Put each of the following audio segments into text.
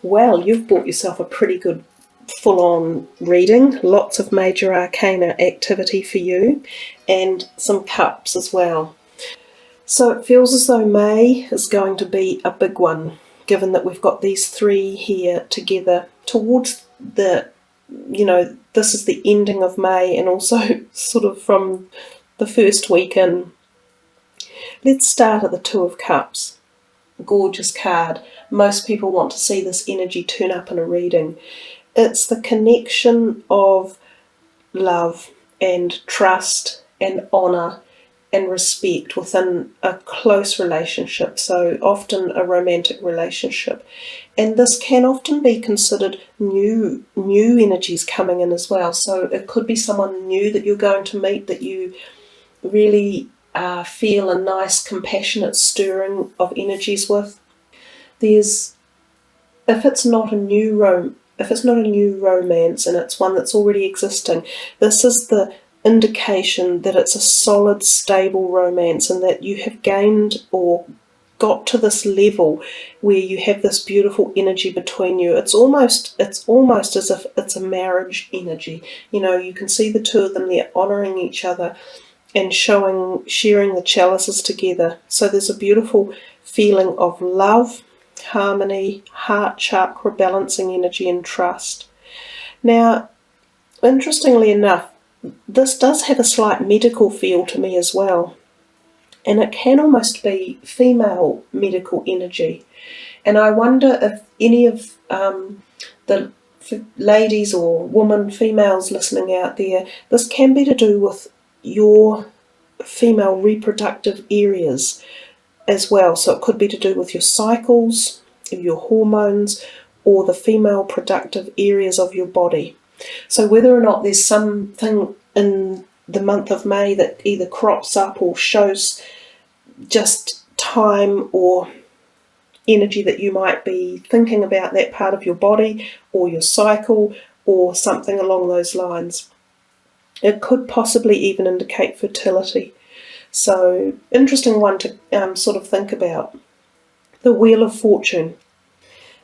Well, you've bought yourself a pretty good full-on reading, lots of major arcana activity for you, and some cups as well. So it feels as though May is going to be a big one, given that we've got these three here together towards this is the ending of May, and also sort of from the first week in. Let's start at the Two of Cups. Gorgeous card. Most people want to see this energy turn up in a reading. It's the connection of love and trust and honour and respect within a close relationship, so often a romantic relationship. And this can often be considered new energies coming in as well. So it could be someone new that you're going to meet that you really feel a nice, compassionate stirring of energies with. If it's not a new romance and it's one that's already existing, this is the indication that it's a solid, stable romance, and that you have gained or got to this level where you have this beautiful energy between you. It's almost as if it's a marriage energy. You can see the two of them there honouring each other and sharing the chalices together. So there's a beautiful feeling of love, harmony, heart chakra balancing energy, and trust. Now, interestingly enough, this does have a slight medical feel to me as well, and it can almost be female medical energy. And I wonder if any of the ladies or females listening out there, this can be to do with your female reproductive areas as well. So it could be to do with your cycles, your hormones, or the female productive areas of your body. So whether or not there's something in the month of May that either crops up or shows just time or energy that you might be thinking about that part of your body or your cycle or something along those lines. It could possibly even indicate fertility. So, interesting one to sort of think about. The Wheel of Fortune.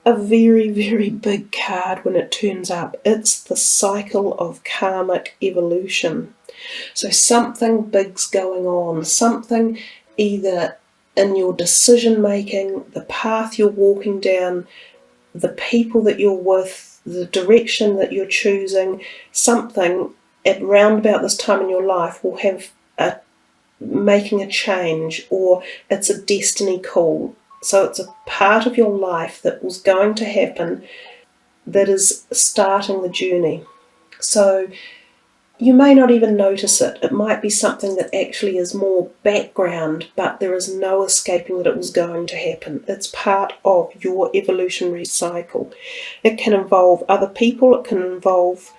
A very, very big card when it turns up. It's the cycle of karmic evolution. So something big's going on. Something either in your decision making, the path you're walking down, the people that you're with, the direction that you're choosing, something at round about this time in your life will have making a change, or it's a destiny call. So it's a part of your life that was going to happen that is starting the journey. So you may not even notice it. It might be something that actually is more background, but there is no escaping that it was going to happen. It's part of your evolutionary cycle. It can involve other people. It can involve...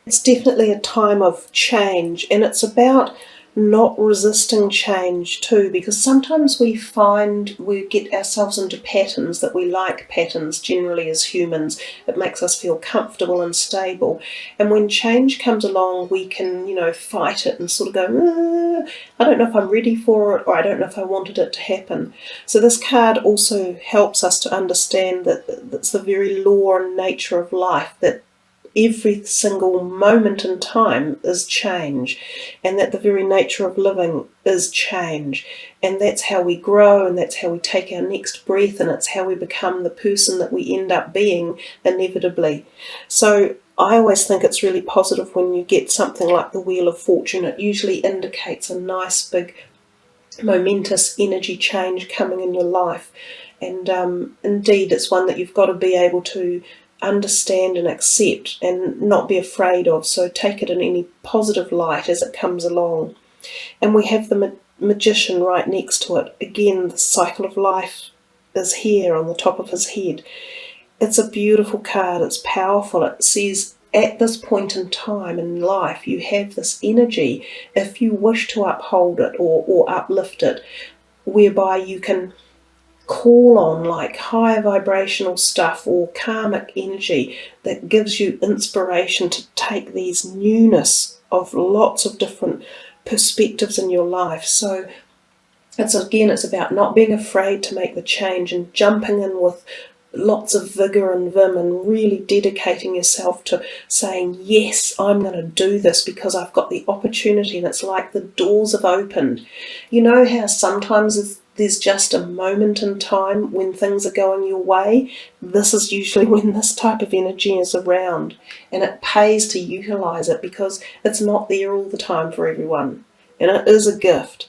it's definitely a time of change, and it's about not resisting change too, because sometimes we find we get ourselves into patterns that we like patterns generally as humans. It makes us feel comfortable and stable, and when change comes along we can fight it and sort of go, I don't know if I'm ready for it, or I don't know if I wanted it to happen. So this card also helps us to understand that it's the very law and nature of life, that every single moment in time is change, and that the very nature of living is change, and that's how we grow, and that's how we take our next breath, and it's how we become the person that we end up being inevitably. So I always think it's really positive when you get something like the Wheel of Fortune. It usually indicates a nice big momentous energy change coming in your life, and indeed it's one that you've got to be able to understand and accept and not be afraid of. So take it in any positive light as it comes along. And we have the Magician right next to it. Again, the cycle of life is here on the top of his head. It's a beautiful card. It's powerful. It says at this point in time in life you have this energy, if you wish to uphold it or uplift it, whereby you can call on like higher vibrational stuff or karmic energy that gives you inspiration to take these newness of lots of different perspectives in your life. So it's about not being afraid to make the change and jumping in with lots of vigour and vim, and really dedicating yourself to saying, yes, I'm going to do this because I've got the opportunity, and it's like the doors have opened. You know how sometimes there's just a moment in time when things are going your way? This is usually when this type of energy is around, and it pays to utilise it because it's not there all the time for everyone, and it is a gift.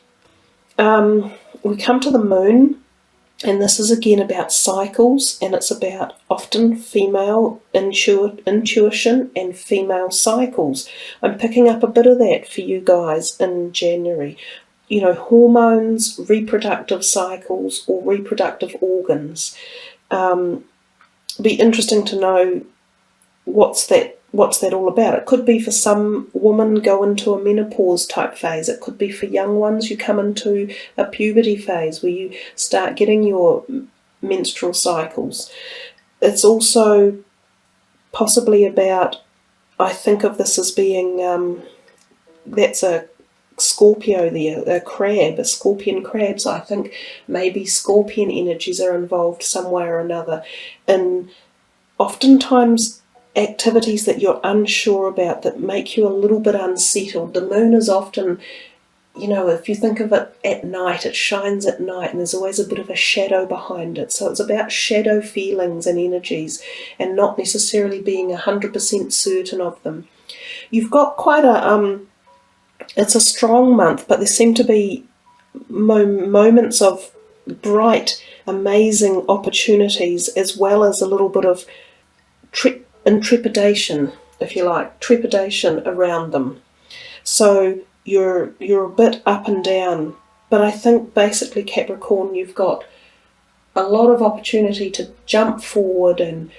We come to the moon, and this is again about cycles, and it's about often female intuition and female cycles. I'm picking up a bit of that for you guys in January. You know, hormones, reproductive cycles, or reproductive organs. Be interesting to know what's that all about. It could be for some women go into a menopause type phase. It could be for young ones, you come into a puberty phase where you start getting your menstrual cycles. It's also possibly about, I think of this as being, that's a Scorpio there, a crab, a scorpion crab. So I think maybe scorpion energies are involved some way or another. And oftentimes activities that you're unsure about that make you a little bit unsettled. The moon is often, you know, if you think of it at night, it shines at night, and there's always a bit of a shadow behind it. So it's about shadow feelings and energies, and not necessarily being 100% certain of them. You've got quite a it's a strong month, but there seem to be moments of bright, amazing opportunities, as well as a little bit of intrepidation, if you like, trepidation around them. So you're a bit up and down, but I think basically, Capricorn, you've got a lot of opportunity to jump forward and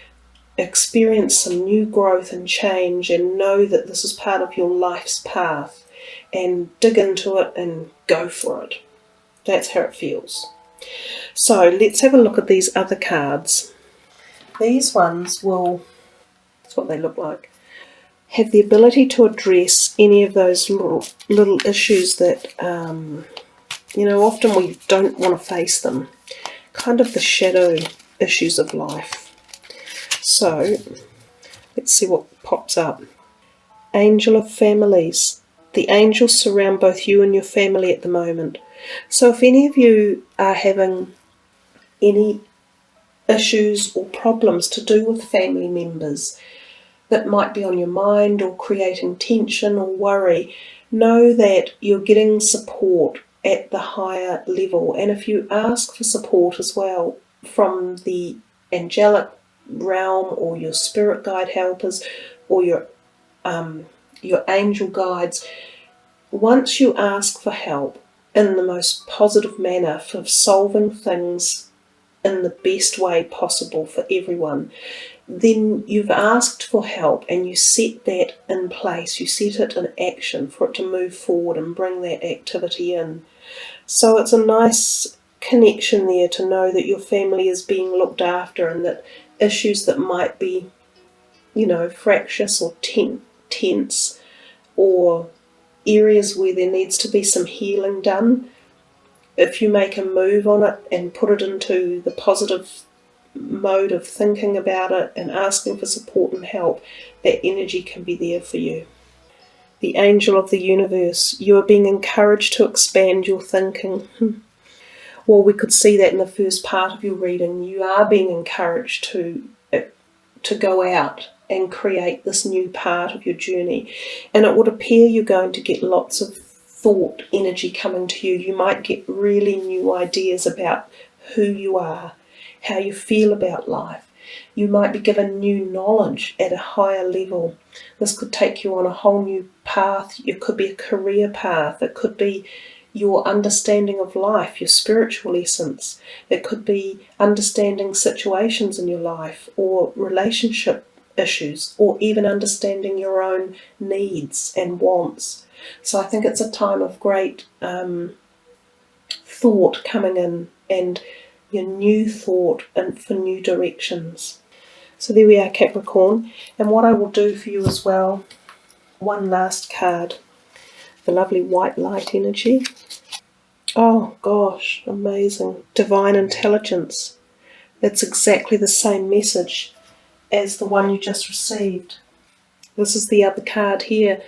experience some new growth and change, and know that this is part of your life's path, and dig into it and go for it. That's how it feels. So let's have a look at these other cards. These ones will, that's what they look like, have the ability to address any of those little issues that, you know, often we don't want to face them. Kind of the shadow issues of life. So let's see what pops up. Angel of Families. The angels surround both you and your family at the moment. So if any of you are having any issues or problems to do with family members that might be on your mind, or creating tension or worry, know that you're getting support at the higher level. And if you ask for support as well from the angelic realm, or your spirit guide helpers, or your angel guides, once you ask for help in the most positive manner for solving things in the best way possible for everyone, then you've asked for help, and you set that in place, you set it in action for it to move forward and bring that activity in. So it's a nice connection there to know that your family is being looked after, and that issues that might be, you know, fractious or tense, or areas where there needs to be some healing done, if you make a move on it and put it into the positive mode of thinking about it and asking for support and help, that energy can be there for you. The angel of the universe. You are being encouraged to expand your thinking. Well, we could see that in the first part of your reading. You are being encouraged to go out and create this new part of your journey. And it would appear you're going to get lots of thought energy coming to you. You might get really new ideas about who you are, how you feel about life. You might be given new knowledge at a higher level. This could take you on a whole new path. It could be a career path. It could be your understanding of life, your spiritual essence. It could be understanding situations in your life, or relationship issues, or even understanding your own needs and wants. So I think it's a time of great thought coming in, and your new thought and for new directions. So there we are, Capricorn. And what I will do for you as well, one last card, the lovely white light energy. Oh gosh, amazing. Divine intelligence. It's exactly the same message as the one you just received. This is the other card here.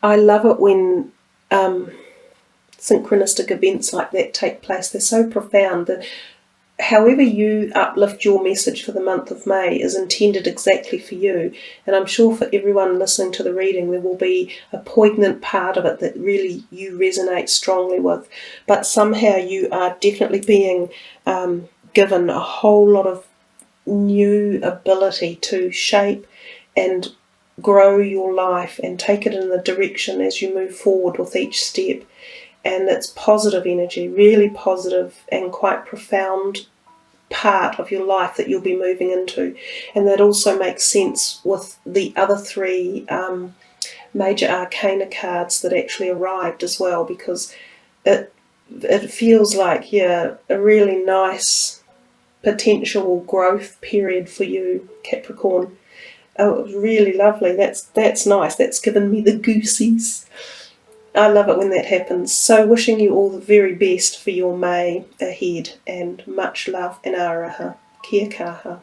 I love it when synchronistic events like that take place. They're so profound that however you uplift your message for the month of May is intended exactly for you. And I'm sure for everyone listening to the reading, there will be a poignant part of it that really you resonate strongly with. But somehow you are definitely being given a whole lot of new ability to shape and grow your life and take it in the direction as you move forward with each step. And it's positive energy, really positive and quite profound part of your life that you'll be moving into. And that also makes sense with the other three major arcana cards that actually arrived as well, because it feels like, yeah, a really nice potential growth period for you, Capricorn. Oh, it was really lovely. That's nice. That's given me the goosies. I love it when that happens. So wishing you all the very best for your May ahead, and much love and araha. Kia kaha.